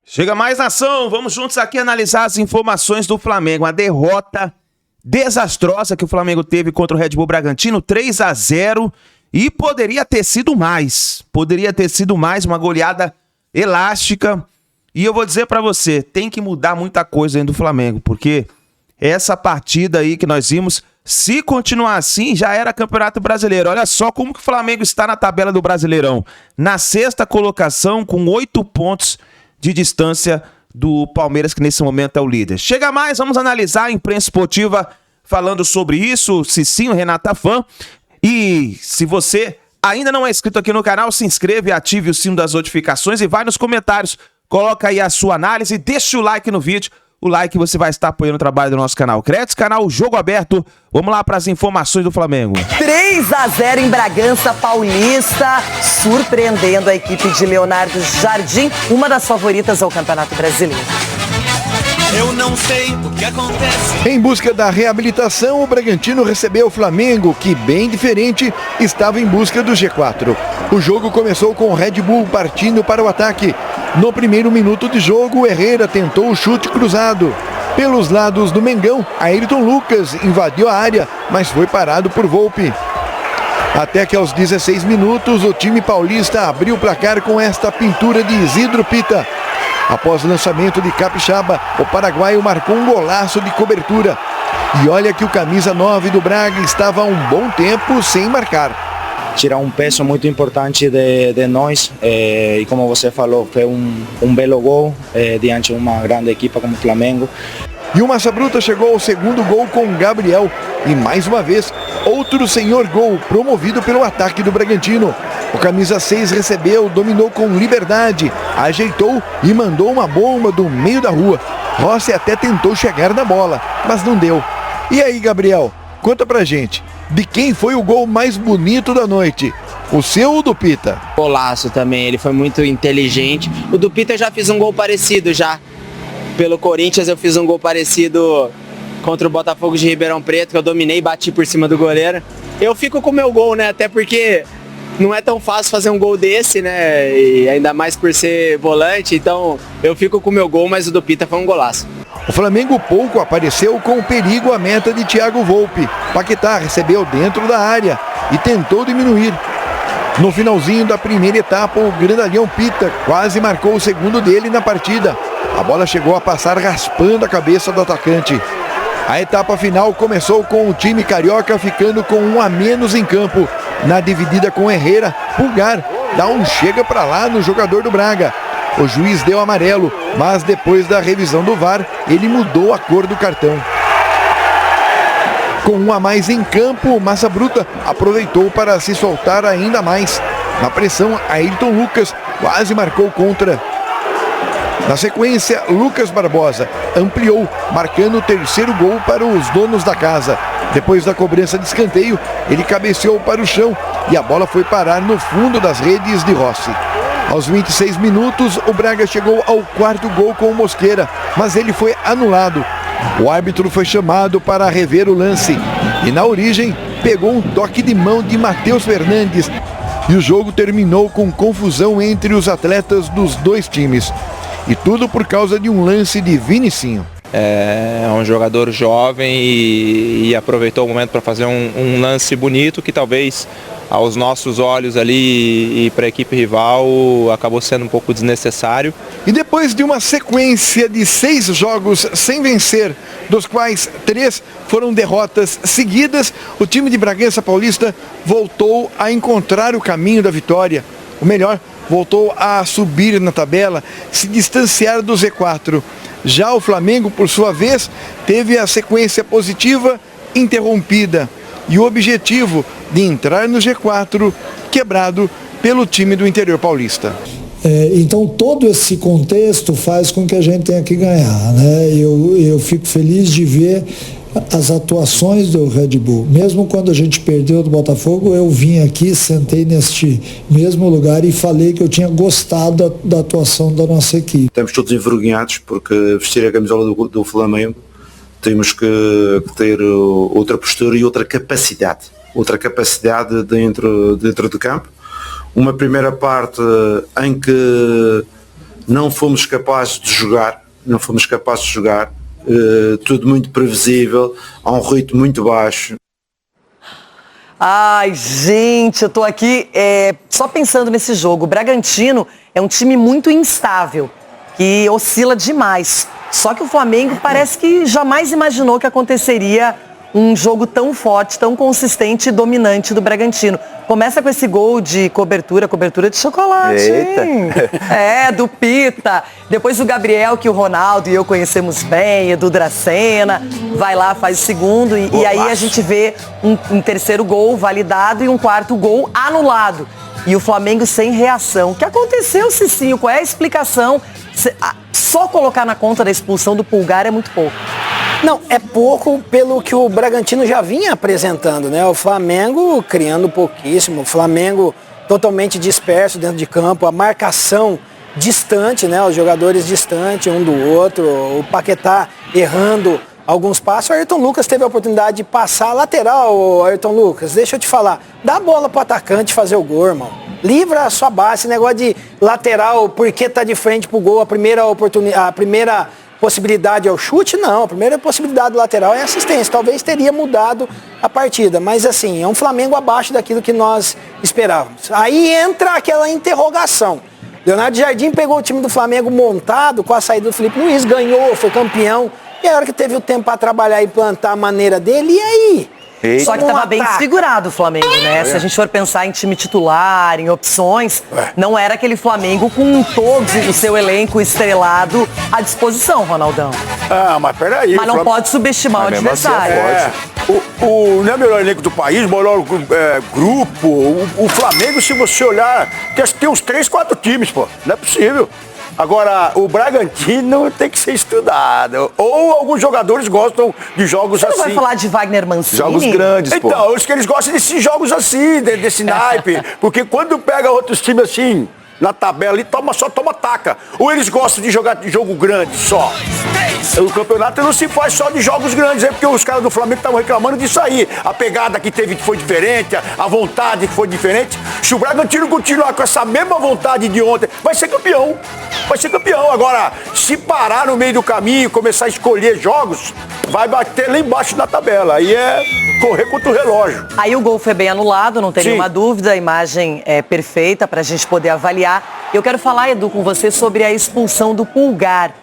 Chega mais nação, vamos juntos aqui analisar as informações do Flamengo. A derrota desastrosa que o Flamengo teve contra o Red Bull Bragantino, 3-0, e poderia ter sido mais. Poderia ter sido mais, uma goleada elástica. E eu vou dizer pra você, tem que mudar muita coisa dentro do Flamengo, porque essa partida aí que nós vimos, se continuar assim, já era Campeonato Brasileiro. Olha só como que o Flamengo está na tabela do Brasileirão. Na 6ª colocação, com 8 pontos de distância do Palmeiras, que nesse momento é o líder. Chega mais, vamos analisar a imprensa esportiva falando sobre isso, Cicinho, Renata Fã. E se você ainda não é inscrito aqui no canal, se inscreve, ative o sino das notificações e vai nos comentários, coloca aí a sua análise, deixa o like no vídeo. O like, você vai estar apoiando o trabalho do nosso canal. Créditos, canal Jogo Aberto. Vamos lá para as informações do Flamengo. 3-0 em Bragança Paulista, surpreendendo a equipe de Leonardo Jardim, uma das favoritas ao Campeonato Brasileiro. Eu não sei o que acontece. Em busca da reabilitação, o Bragantino recebeu o Flamengo, que, bem diferente, estava em busca do G4. O jogo começou com o Red Bull partindo para o ataque. No primeiro minuto de jogo, Herrera tentou o chute cruzado. Pelos lados do Mengão, Ayrton Lucas invadiu a área, mas foi parado por Volpi. Até que aos 16 minutos, o time paulista abriu o placar com esta pintura de Isidro Pita. Após o lançamento de Capixaba, o paraguaio marcou um golaço de cobertura. E olha que o camisa 9 do Braga estava há um bom tempo sem marcar. Tirar um peso muito importante de nós, e como você falou, foi um belo gol diante de uma grande equipe como o Flamengo. E o Massa Bruta chegou ao segundo gol com Gabriel. E mais uma vez, outro senhor gol promovido pelo ataque do Bragantino. O camisa 6 recebeu, dominou com liberdade, ajeitou e mandou uma bomba do meio da rua. Rossi até tentou chegar na bola, mas não deu. E aí, Gabriel, conta pra gente, de quem foi o gol mais bonito da noite? O seu ou do Pita? Golaço também, ele foi muito inteligente. O do Pita eu já fiz um gol parecido já. Pelo Corinthians eu fiz um gol parecido contra o Botafogo de Ribeirão Preto, que eu dominei e bati por cima do goleiro. Eu fico com o meu gol, né? Até porque não é tão fácil fazer um gol desse, né? E ainda mais por ser volante, então eu fico com o meu gol, mas o do Pita foi um golaço. O Flamengo pouco apareceu com perigo à meta de Thiago Volpi. Paquetá recebeu dentro da área e tentou diminuir. No finalzinho da primeira etapa, o grandalhão Pita quase marcou o segundo dele na partida. A bola chegou a passar raspando a cabeça do atacante. A etapa final começou com o time carioca ficando com um a menos em campo. Na dividida com Herrera, Pulgar dá um chega pra lá no jogador do Braga. O juiz deu amarelo, mas depois da revisão do VAR, ele mudou a cor do cartão. Com um a mais em campo, Massa Bruta aproveitou para se soltar ainda mais. Na pressão, Ayrton Lucas quase marcou contra. Na sequência, Lucas Barbosa ampliou, marcando o terceiro gol para os donos da casa. Depois da cobrança de escanteio, ele cabeceou para o chão e a bola foi parar no fundo das redes de Rossi. Aos 26 minutos, o Braga chegou ao quarto gol com o Mosquera, mas ele foi anulado. O árbitro foi chamado para rever o lance e, na origem, pegou um toque de mão de Matheus Fernandes. E o jogo terminou com confusão entre os atletas dos dois times. E tudo por causa de um lance de Vinicinho. É um jogador jovem e aproveitou o momento para fazer um lance bonito que talvez aos nossos olhos ali e para a equipe rival acabou sendo um pouco desnecessário. E depois de uma sequência de 6 jogos sem vencer, dos quais 3 foram derrotas seguidas, o time de Bragança Paulista voltou a encontrar o caminho da vitória. O melhor, voltou a subir na tabela, se distanciar do Z4. Já o Flamengo, por sua vez, teve a sequência positiva interrompida e o objetivo de entrar no G4 quebrado pelo time do interior paulista. Então todo esse contexto faz com que a gente tenha que ganhar, né? Eu fico feliz de ver as atuações do Red Bull. Mesmo quando a gente perdeu do Botafogo, eu vim aqui, sentei neste mesmo lugar e falei que eu tinha gostado da atuação da nossa equipe. Estamos todos envergonhados porque vestir a camisola do Flamengo temos que ter outra postura e outra capacidade dentro do campo. Uma primeira parte em que não fomos capazes de jogar, tudo muito previsível, a um ritmo muito baixo. Ai, gente, eu tô aqui só pensando nesse jogo. O Bragantino é um time muito instável, que oscila demais. Só que o Flamengo parece que jamais imaginou que aconteceria um jogo tão forte, tão consistente e dominante do Bragantino. Começa com esse gol de cobertura de chocolate. Eita. Hein? Do Pita. Depois o Gabriel, que o Ronaldo e eu conhecemos bem, Edu Dracena, vai lá, faz o segundo. E aí a gente vê um terceiro gol validado e um quarto gol anulado. E o Flamengo sem reação. O que aconteceu, Cicinho? Qual é a explicação? Só colocar na conta da expulsão do Pulgar é muito pouco. Não, é pouco pelo que o Bragantino já vinha apresentando, né? O Flamengo criando pouquíssimo, o Flamengo totalmente disperso dentro de campo, a marcação distante, né? Os jogadores distantes um do outro, o Paquetá errando alguns passos. O Ayrton Lucas teve a oportunidade de passar a lateral, Ayrton Lucas, deixa eu te falar, dá a bola pro atacante fazer o gol, irmão. Livra a sua base, esse negócio de lateral porque tá de frente pro gol, a primeira possibilidade é o chute? Não, a primeira possibilidade do lateral é assistência. Talvez teria mudado a partida, mas assim, é um Flamengo abaixo daquilo que nós esperávamos. Aí entra aquela interrogação. Leonardo Jardim pegou o time do Flamengo montado com a saída do Felipe Luiz, ganhou, foi campeão. E a hora que teve o tempo para trabalhar e plantar a maneira dele, e aí? Só que estava bem desfigurado o Flamengo, né? Se a gente for pensar em time titular, em opções, não era aquele Flamengo com todo o seu elenco estrelado à disposição, Ronaldão. Mas peraí. Mas não pode subestimar o adversário. Não é o melhor elenco do país, o melhor grupo. O Flamengo, se você olhar, tem uns 3, 4 times, pô. Não é possível. Agora, o Bragantino tem que ser estudado. Ou alguns jogadores gostam de jogos assim. Você não vai falar de Wagner Mancini? Jogos grandes, pô. Então, os que eles gostam desses jogos assim, desse naipe. Porque quando pega outros times assim, na tabela, ele só toma taca. Ou eles gostam de jogar de jogo grande só. O campeonato não se faz só de jogos grandes, porque os caras do Flamengo estavam reclamando disso aí. A pegada que teve que foi diferente, a vontade que foi diferente. Se o Bragantino continuar com essa mesma vontade de ontem, vai ser campeão. Vai ser campeão. Agora, se parar no meio do caminho, começar a escolher jogos, vai bater lá embaixo na tabela. Aí é correr contra o relógio. Aí o gol foi bem anulado, não tem nenhuma dúvida, a imagem é perfeita para a gente poder avaliar. Eu quero falar, Edu, com você sobre a expulsão do Pulgar,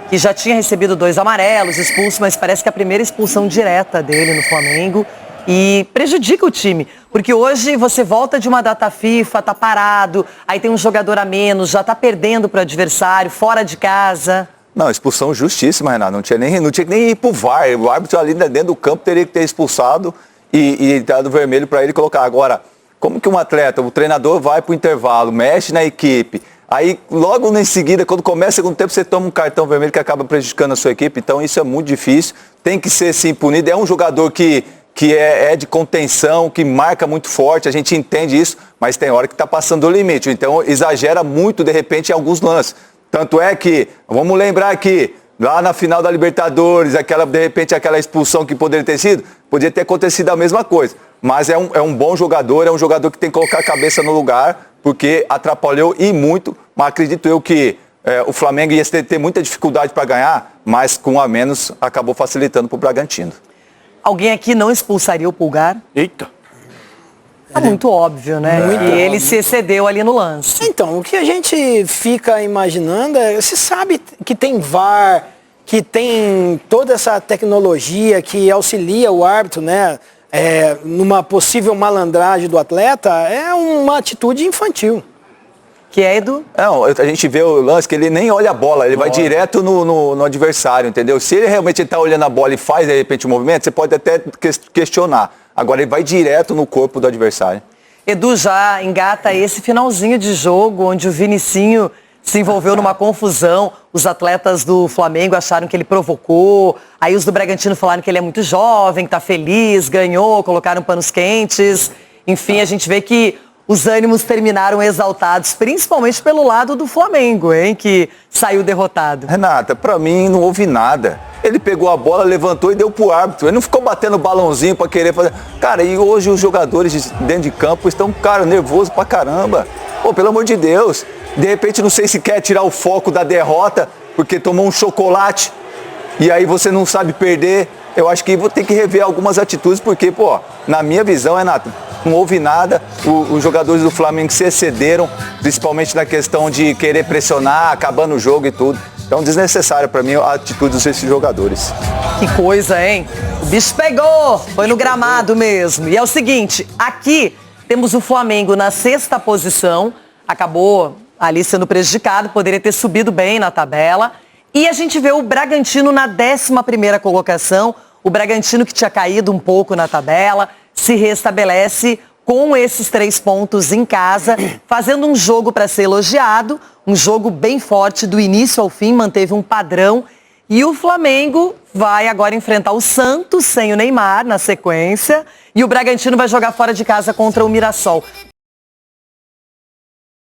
que já tinha recebido 2 amarelos, expulso, mas parece que é a primeira expulsão direta dele no Flamengo e prejudica o time, porque hoje você volta de uma data FIFA, tá parado, aí tem um jogador a menos, já tá perdendo para o adversário, fora de casa. Não, expulsão justíssima, Renato. Não tinha que nem ir pro VAR. O árbitro ali dentro do campo teria que ter expulsado e dado vermelho para ele colocar. Agora, como que um atleta, o treinador vai pro intervalo, mexe na equipe, aí logo em seguida, quando começa o segundo tempo, você toma um cartão vermelho que acaba prejudicando a sua equipe. Então isso é muito difícil, tem que ser sim punido. É um jogador que é de contenção, que marca muito forte, a gente entende isso, mas tem hora que está passando do limite. Então exagera muito, de repente, em alguns lances. Tanto é que, vamos lembrar aqui, lá na final da Libertadores, de repente aquela expulsão que poderia ter sido, podia ter acontecido a mesma coisa. Mas é um bom jogador, é um jogador que tem que colocar a cabeça no lugar, porque atrapalhou e muito, mas acredito eu que o Flamengo ia ter muita dificuldade para ganhar, mas com a menos acabou facilitando para o Bragantino. Alguém aqui não expulsaria o Pulgar? Eita! É muito óbvio, né? E ele se excedeu ali no lance. Então, o que a gente fica imaginando você sabe que tem VAR, que tem toda essa tecnologia que auxilia o árbitro, né? Numa possível malandragem do atleta, é uma atitude infantil. Que é, Edu? Não, a gente vê o lance que ele nem olha a bola, ele vai direto no adversário, entendeu? Se ele realmente está olhando a bola e faz, de repente, o movimento, você pode até questionar. Agora ele vai direto no corpo do adversário. Edu, já engata esse finalzinho de jogo, onde o Vinicinho se envolveu numa confusão. Os atletas do Flamengo acharam que ele provocou. Aí os do Bragantino falaram que ele é muito jovem, que tá feliz, ganhou, colocaram panos quentes. Enfim, a gente vê que os ânimos terminaram exaltados, principalmente pelo lado do Flamengo, hein, que saiu derrotado. Renata, pra mim não houve nada. Ele pegou a bola, levantou e deu pro árbitro. Ele não ficou batendo balãozinho pra querer fazer... Cara, e hoje os jogadores dentro de campo estão, nervosos pra caramba. Pô, pelo amor de Deus. de repente não sei se quer tirar o foco da derrota, porque tomou um chocolate e aí você não sabe perder. Eu acho que vou ter que rever algumas atitudes, porque, pô, na minha visão, Renato, não houve nada. Os jogadores do Flamengo se excederam, principalmente na questão de querer pressionar, acabando o jogo e tudo. Então, desnecessária para mim a atitude desses jogadores. Que coisa, hein? O bicho pegou, foi no gramado mesmo. E é o seguinte, aqui temos o Flamengo na 6ª posição, acabou ali sendo prejudicado, poderia ter subido bem na tabela. E a gente vê o Bragantino na 11ª colocação, o Bragantino que tinha caído um pouco na tabela, se restabelece com esses 3 pontos em casa, fazendo um jogo para ser elogiado, um jogo bem forte do início ao fim, manteve um padrão. E o Flamengo vai agora enfrentar o Santos sem o Neymar na sequência, e o Bragantino vai jogar fora de casa contra o Mirassol.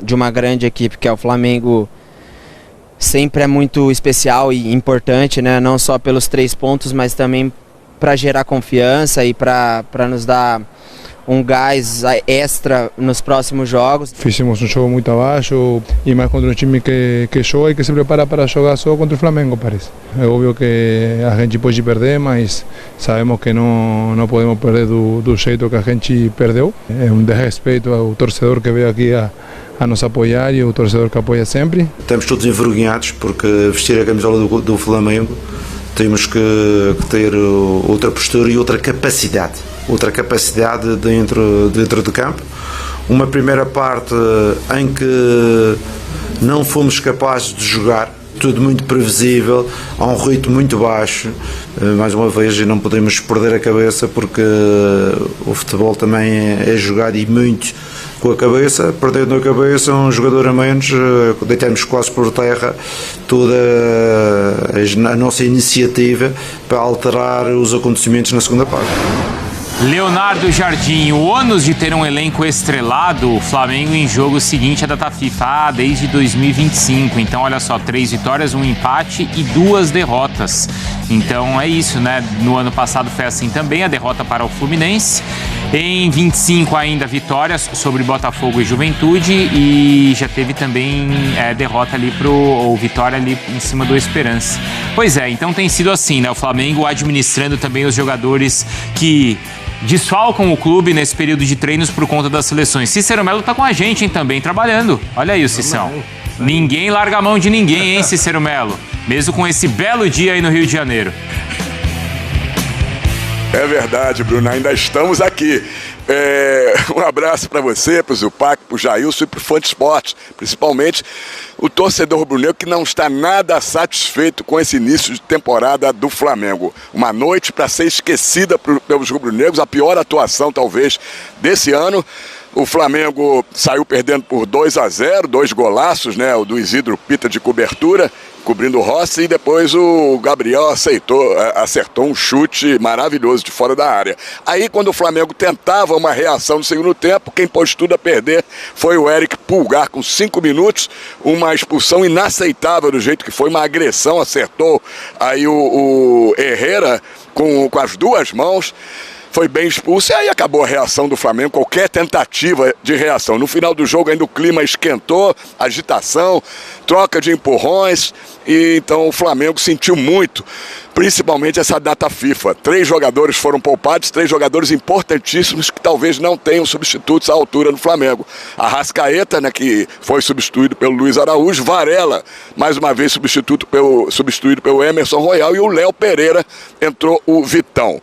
De uma grande equipe que é o Flamengo, sempre é muito especial e importante, né? Não só pelos 3 pontos, mas também para gerar confiança e para nos dar um gás extra nos próximos jogos. Fizemos um jogo muito abaixo e mais contra um time que joga e que se prepara para jogar só contra o Flamengo, parece. É óbvio que a gente pode perder, mas sabemos que não podemos perder do jeito que a gente perdeu. É um desrespeito ao torcedor que veio aqui a nos apoiar e o torcedor que apoia sempre. Estamos todos envergonhados porque vestir a camisola do Flamengo temos que ter outra postura e outra capacidade dentro do campo. Uma primeira parte em que não fomos capazes de jogar, tudo muito previsível, a um ritmo muito baixo. Mais uma vez, não podemos perder a cabeça, porque o futebol também é jogado e muito com a cabeça. Perdendo a cabeça, um jogador a menos, deitamos quase por terra toda a nossa iniciativa para alterar os acontecimentos na segunda parte. Leonardo Jardim, o ônus de ter um elenco estrelado, o Flamengo em jogo seguinte à data FIFA desde 2025. Então, olha só, 3 vitórias, 1 empate e 2 derrotas. Então, é isso, né? No ano passado foi assim também, a derrota para o Fluminense. Em 25 ainda vitórias sobre Botafogo e Juventude, e já teve também derrota ali ou vitória ali em cima do Esperança. Pois é, então tem sido assim, né? O Flamengo administrando também os jogadores que desfalcam o clube nesse período de treinos por conta das seleções. Cícero Melo tá com a gente, hein, também, trabalhando. Olha aí o Cicão. Ninguém larga a mão de ninguém, hein, Cícero Melo? Mesmo com esse belo dia aí no Rio de Janeiro. É verdade, Bruno, ainda estamos aqui. Um abraço para você, para o Zupac, para o Jailson e para o Fã de Esporte, principalmente o torcedor rubro-negro que não está nada satisfeito com esse início de temporada do Flamengo. Uma noite para ser esquecida pelos rubro-negros, a pior atuação talvez desse ano. O Flamengo saiu perdendo por 2-0, 2 golaços, né? O do Isidro Pita de cobertura, cobrindo o Rossi, e depois o Gabriel acertou um chute maravilhoso de fora da área. Aí, quando o Flamengo tentava uma reação no segundo tempo, quem pôs tudo a perder foi o Eric Pulgar, com 5 minutos, uma expulsão inaceitável do jeito que foi, uma agressão, acertou aí o Herrera com as 2 mãos. Foi bem expulso e aí acabou a reação do Flamengo, qualquer tentativa de reação. No final do jogo ainda o clima esquentou, agitação, troca de empurrões, e então o Flamengo sentiu muito, principalmente essa data FIFA. 3 jogadores foram poupados, 3 jogadores importantíssimos que talvez não tenham substitutos à altura no Flamengo. Arrascaeta, né, que foi substituído pelo Luiz Araújo, Varela, mais uma vez substituído pelo Emerson Royal, e o Léo Pereira entrou o Vitão.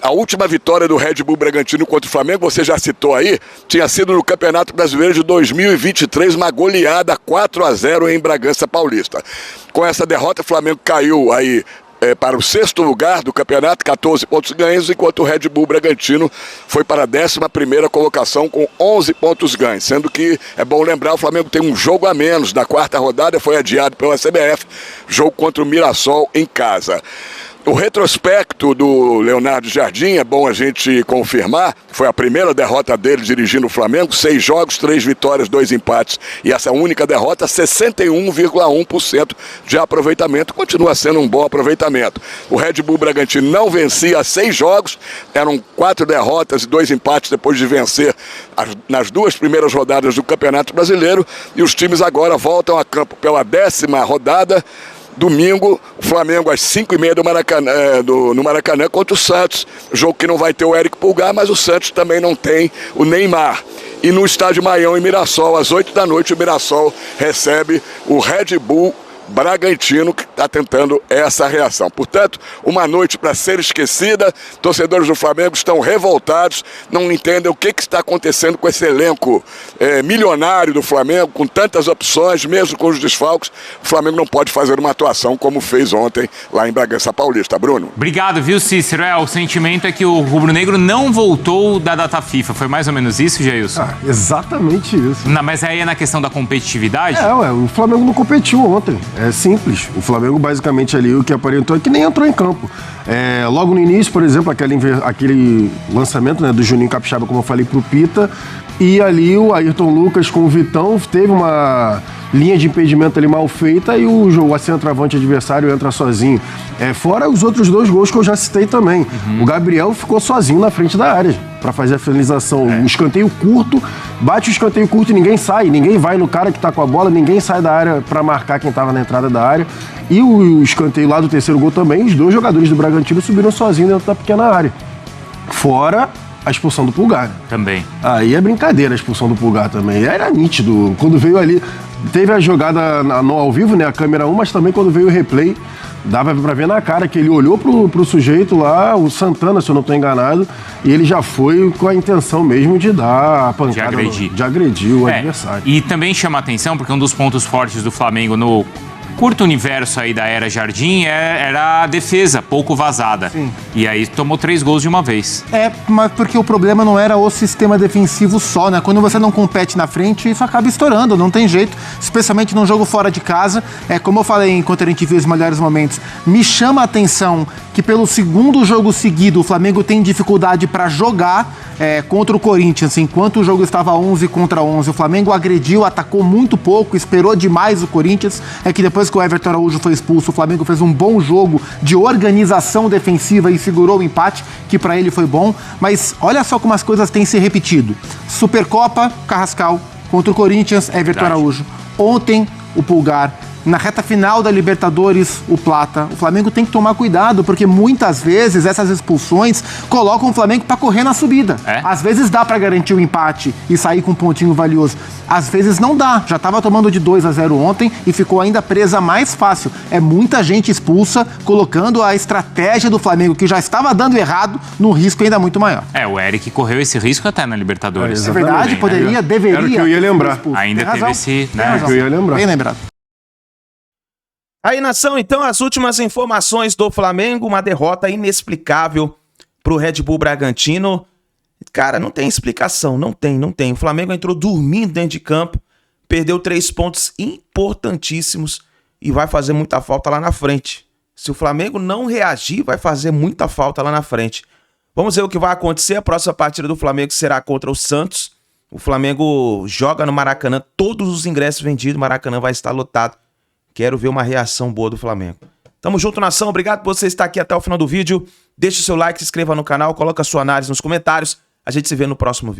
A última vitória do Red Bull Bragantino contra o Flamengo, você já citou aí, tinha sido no Campeonato Brasileiro de 2023, uma goleada 4-0 em Bragança Paulista. Com essa derrota, o Flamengo caiu aí para o 6º lugar do campeonato, 14 pontos ganhos, enquanto o Red Bull Bragantino foi para a 11ª colocação com 11 pontos ganhos, sendo que, é bom lembrar, o Flamengo tem um jogo a menos, na 4ª rodada foi adiado pela CBF, jogo contra o Mirassol em casa. O retrospecto do Leonardo Jardim, é bom a gente confirmar, foi a primeira derrota dele dirigindo o Flamengo, 6 jogos, 3 vitórias, 2 empates, e essa única derrota, 61,1% de aproveitamento, continua sendo um bom aproveitamento. O Red Bull Bragantino não vencia 6 jogos, eram 4 derrotas e 2 empates depois de vencer nas 2 primeiras rodadas do Campeonato Brasileiro, e os times agora voltam a campo pela 10ª rodada. Domingo, o Flamengo às 5h30 do Maracanã, no Maracanã contra o Santos. Jogo que não vai ter o Eric Pulgar, mas o Santos também não tem o Neymar. E no estádio Maião, em Mirassol, às 8 da noite, o Mirassol recebe o Red Bull Bragantino, que está tentando essa reação. Portanto, uma noite para ser esquecida. Torcedores do Flamengo estão revoltados, não entendem o que está acontecendo com esse elenco milionário do Flamengo, com tantas opções, mesmo com os desfalques. O Flamengo não pode fazer uma atuação como fez ontem lá em Bragança Paulista. Bruno. Obrigado, viu, Cícero? O sentimento é que o rubro-negro não voltou da data FIFA. Foi mais ou menos isso, Jailson? Exatamente isso. Não, mas aí é na questão da competitividade? O Flamengo não competiu ontem. É simples. O Flamengo, basicamente, ali, o que aparentou é que nem entrou em campo. Logo no início, por exemplo, aquele lançamento, né, do Juninho Capixaba, como eu falei, pro Pita, e ali o Ayrton Lucas com o Vitão teve uma linha de impedimento ali mal feita e o centroavante adversário entra sozinho. Fora os outros 2 gols que eu já citei também. O Gabriel ficou sozinho na frente da área para fazer a finalização. Um escanteio curto, bate o escanteio curto e ninguém sai, ninguém vai no cara que tá com a bola, ninguém sai da área para marcar quem tava na entrada da área. E o escanteio lá do terceiro gol também, os 2 jogadores do Bragantino subiram sozinhos dentro da pequena área. Fora a expulsão do Pulgar. Também. Aí é brincadeira a expulsão do Pulgar também. Era nítido. Quando veio ali, teve a jogada no ao vivo, né, a câmera 1, mas também quando veio o replay, dava pra ver na cara que ele olhou pro sujeito lá, o Santana, se eu não tô enganado, e ele já foi com a intenção mesmo de dar a pancada, de agredir o adversário. E também chama a atenção, porque um dos pontos fortes do Flamengo no curto universo aí da era Jardim era a defesa, pouco vazada. Sim. E aí tomou 3 gols de uma vez. Mas porque o problema não era o sistema defensivo só, né? Quando você não compete na frente, isso acaba estourando, não tem jeito. Especialmente num jogo fora de casa. Como eu falei enquanto a gente viu os melhores momentos, me chama a atenção que pelo 2º jogo seguido o Flamengo tem dificuldade para jogar contra o Corinthians. Enquanto o jogo estava 11 contra 11, o Flamengo agrediu, atacou muito pouco, esperou demais o Corinthians. Que depois que o Everton Araújo foi expulso, o Flamengo fez um bom jogo de organização defensiva e segurou o empate, que para ele foi bom. Mas olha só como as coisas têm se repetido. Supercopa, Carrascal. Contra o Corinthians, Everton Araújo. Ontem, o Pulgar. Na reta final da Libertadores, o Plata. O Flamengo tem que tomar cuidado, porque muitas vezes essas expulsões colocam o Flamengo para correr na subida. Às vezes dá para garantir o empate e sair com um pontinho valioso. Às vezes não dá. Já estava tomando de 2-0 ontem e ficou ainda presa mais fácil. Muita gente expulsa, colocando a estratégia do Flamengo, que já estava dando errado, num risco ainda muito maior. O Eric correu esse risco até na Libertadores. É verdade, poderia, deveria. Era o que eu ia lembrar. Ainda teve esse... Era o que eu ia lembrar. Bem lembrado. Aí, nação, então, as últimas informações do Flamengo, uma derrota inexplicável pro Red Bull Bragantino. Cara, não tem explicação, não tem. O Flamengo entrou dormindo dentro de campo, perdeu 3 pontos importantíssimos e vai fazer muita falta lá na frente. Se o Flamengo não reagir, vai fazer muita falta lá na frente. Vamos ver o que vai acontecer. A próxima partida do Flamengo será contra o Santos. O Flamengo joga no Maracanã, todos os ingressos vendidos, o Maracanã vai estar lotado. Quero ver uma reação boa do Flamengo. Tamo junto, nação. Obrigado por você estar aqui até o final do vídeo. Deixe o seu like, se inscreva no canal, coloca a sua análise nos comentários. A gente se vê no próximo vídeo.